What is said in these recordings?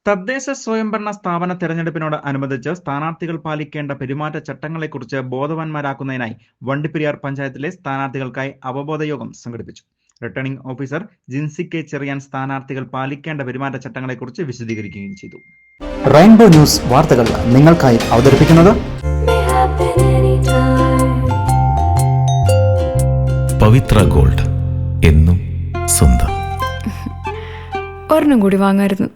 തദ്ദേശ സ്വയംഭരണ സ്ഥാപന തെരഞ്ഞെടുപ്പിനോട് അനുബന്ധിച്ച് സ്ഥാനാർത്ഥികൾ പാലിക്കേണ്ട പെരുമാറ്റച്ചട്ടങ്ങളെക്കുറിച്ച് ബോധവാന്മാരാക്കുന്നതിനായി വണ്ടിപ്പെരിയാർ പഞ്ചായത്തിലെ സ്ഥാനാർത്ഥികൾക്കായി അവബോധ യോഗം സംഘടിപ്പിച്ചു. Returning officer Jincy K Cherian സ്ഥാനാർത്ഥികൾ പാലിക്കേണ്ട പെരുമാറ്റച്ചട്ടങ്ങളെക്കുറിച്ച് വിശദീകരിക്കുകയും ചെയ്തു. റെയിൻബോ ന്യൂസ് വാർത്തകൾ നിങ്ങൾക്കായി അവതരിപ്പിക്കുന്നത് പവിത്ര ഗോൾഡ്, എന്നും സ്വന്തം. ഒരെണ്ണം കൂടി വാങ്ങായിരുന്നു.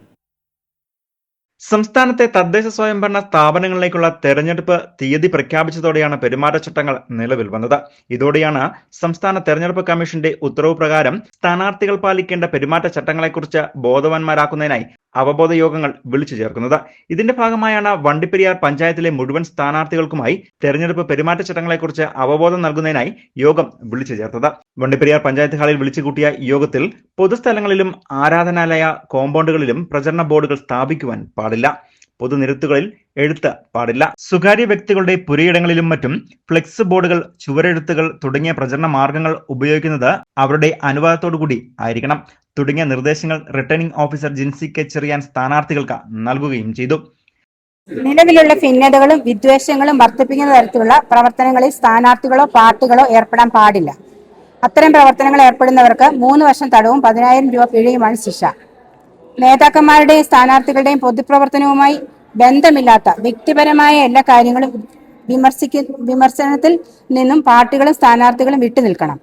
സംസ്ഥാനത്തെ തദ്ദേശ സ്വയംഭരണ സ്ഥാപനങ്ങളിലേക്കുള്ള തെരഞ്ഞെടുപ്പ് തീയതി പ്രഖ്യാപിച്ചതോടെയാണ് പെരുമാറ്റച്ചട്ടങ്ങൾ നിലവിൽ വന്നത്. ഇതോടെയാണ് സംസ്ഥാന തെരഞ്ഞെടുപ്പ് കമ്മീഷന്റെ ഉത്തരവ് പ്രകാരം സ്ഥാനാർത്ഥികൾ പാലിക്കേണ്ട പെരുമാറ്റച്ചട്ടങ്ങളെക്കുറിച്ച് ബോധവാന്മാരാക്കുന്നതിനായി അവബോധ യോഗങ്ങൾ വിളിച്ചു ചേർക്കുന്നത്. ഇതിന്റെ ഭാഗമായാണ് വണ്ടിപ്പെരിയാർ പഞ്ചായത്തിലെ മുഴുവൻ സ്ഥാനാർത്ഥികൾക്കുമായി തെരഞ്ഞെടുപ്പ് പെരുമാറ്റച്ചട്ടങ്ങളെക്കുറിച്ച് അവബോധം നൽകുന്നതിനായി യോഗം വിളിച്ചു ചേർത്തത്. വണ്ടിപ്പെരിയാർ പഞ്ചായത്ത് ഹാളിൽ വിളിച്ചുകൂട്ടിയ യോഗത്തിൽ പൊതുസ്ഥലങ്ങളിലും ആരാധനാലയ കോമ്പൗണ്ടുകളിലും പ്രചരണ ബോർഡുകൾ സ്ഥാപിക്കുവാൻ പാടില്ല. പൊതുനിരത്തുകളിൽ എഴുത്ത് പാടില്ല. സ്വകാര്യ വ്യക്തികളുടെ പുരയിടങ്ങളിലും മറ്റും ഫ്ലെക്സ് ബോർഡുകൾ, ചുവരെഴുത്തുകൾ തുടങ്ങിയ പ്രചരണ മാർഗങ്ങൾ ഉപയോഗിക്കുന്നത് അവരുടെ അനുവാദത്തോടുകൂടി ആയിരിക്കണം തുടങ്ങിയ നിർദ്ദേശങ്ങൾ returning officer Jincy K Cherian സ്ഥാനാർത്ഥികൾക്ക് നൽകുകയും ചെയ്തു. നിലവിലുള്ള ഭിന്നതകളും വിദ്വേഷങ്ങളും വർദ്ധിപ്പിക്കുന്ന തരത്തിലുള്ള പ്രവർത്തനങ്ങളിൽ സ്ഥാനാർത്ഥികളോ പാർട്ടികളോ ഏർപ്പെടാൻ പാടില്ല. അത്തരം പ്രവർത്തനങ്ങൾ ഏർപ്പെടുന്നവർക്ക് 3 വർഷം തടവും 10,000 രൂപ പിഴയുമാണ് ശിക്ഷ. നേതാക്കന്മാരുടെയും സ്ഥാനാർത്ഥികളുടെയും പൊതുപ്രവർത്തനവുമായി ബന്ധമില്ലാത്ത വ്യക്തിപരമായ എല്ലാ കാര്യങ്ങളും വിമർശനത്തിൽ നിന്നും പാർട്ടികളും സ്ഥാനാർത്ഥികളും വിട്ടുനിൽക്കണം.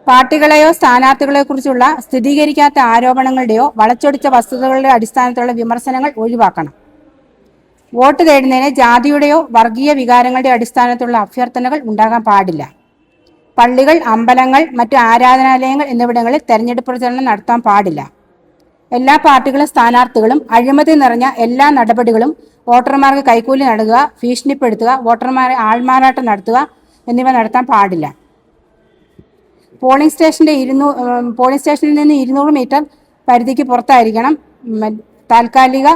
പാർട്ടികളെയോ സ്ഥാനാർത്ഥികളെയോ കുറിച്ചുള്ള സ്ഥിരീകരിക്കാത്ത ആരോപണങ്ങളുടെയോ വളച്ചൊടിച്ച വസ്തുതകളുടെ അടിസ്ഥാനത്തിലുള്ള വിമർശനങ്ങൾ ഒഴിവാക്കണം. വോട്ട് തേടുന്നതിന് ജാതിയുടെയോ വർഗീയ വികാരങ്ങളുടെയോ അടിസ്ഥാനത്തിലുള്ള അഭ്യർത്ഥനകൾ ഉണ്ടാകാൻ പാടില്ല. പള്ളികൾ, അമ്പലങ്ങൾ, മറ്റു ആരാധനാലയങ്ങൾ എന്നിവിടങ്ങളിൽ തെരഞ്ഞെടുപ്പ് പ്രചരണം നടത്താൻ പാടില്ല. എല്ലാ പാർട്ടികളും സ്ഥാനാർത്ഥികളും അഴിമതി നിറഞ്ഞ എല്ലാ നടപടികളും, വോട്ടർമാർക്ക് കൈക്കൂലി നൽകുക, ഭീഷണിപ്പെടുത്തുക, വോട്ടർമാരെ ആൾമാറാട്ടം നടത്തുക എന്നിവ നടത്താൻ പാടില്ല. പോളിംഗ് സ്റ്റേഷനിൽ നിന്ന് 200 മീറ്റർ പരിധിക്ക് പുറത്തായിരിക്കണം താൽക്കാലിക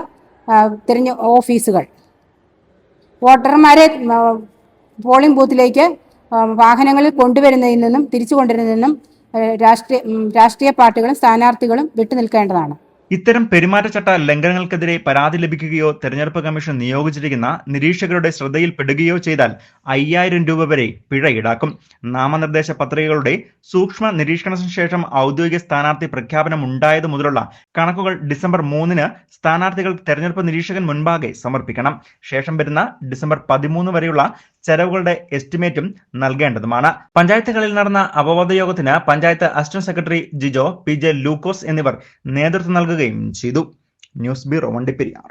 ഓഫീസുകൾ. വോട്ടർമാരെ പോളിംഗ് ബൂത്തിലേക്ക് വാഹനങ്ങളിൽ കൊണ്ടുവരുന്നതിൽ നിന്നും തിരിച്ചു കൊണ്ടുവരുന്നതിൽ നിന്നും രാഷ്ട്രീയ പാർട്ടികളും സ്ഥാനാർത്ഥികളും വിട്ടുനിൽക്കേണ്ടതാണ്. ഇത്തരം പെരുമാറ്റച്ചട്ട ലംഘനങ്ങൾക്കെതിരെ പരാതി ലഭിക്കുകയോ തെരഞ്ഞെടുപ്പ് കമ്മീഷൻ നിയോഗിച്ചിരിക്കുന്ന നിരീക്ഷകരുടെ ശ്രദ്ധയിൽപ്പെടുകയോ ചെയ്താൽ 5,000 രൂപ വരെ പിഴ ഈടാക്കും. നാമനിർദ്ദേശ പത്രികകളുടെ സൂക്ഷ്മ നിരീക്ഷണത്തിന് ശേഷം ഔദ്യോഗിക സ്ഥാനാർത്ഥി പ്രഖ്യാപനം ഉണ്ടായത് മുതലുള്ള കണക്കുകൾ ഡിസംബർ 3-ന് സ്ഥാനാർത്ഥികൾ തെരഞ്ഞെടുപ്പ് നിരീക്ഷകൻ മുൻപാകെ സമർപ്പിക്കണം. ശേഷം വരുന്ന ഡിസംബർ 13 വരെയുള്ള ചെലവുകളുടെ എസ്റ്റിമേറ്റും നൽകേണ്ടതുമാണ്. പഞ്ചായത്തുകളിൽ നടന്ന അവബോധ യോഗത്തിന് panchayat assistant secretary Jijo, PJ ലൂക്കോസ് എന്നിവർ നേതൃത്വം നൽകുകയും ചെയ്തു. News bureau, Vandiperiyar.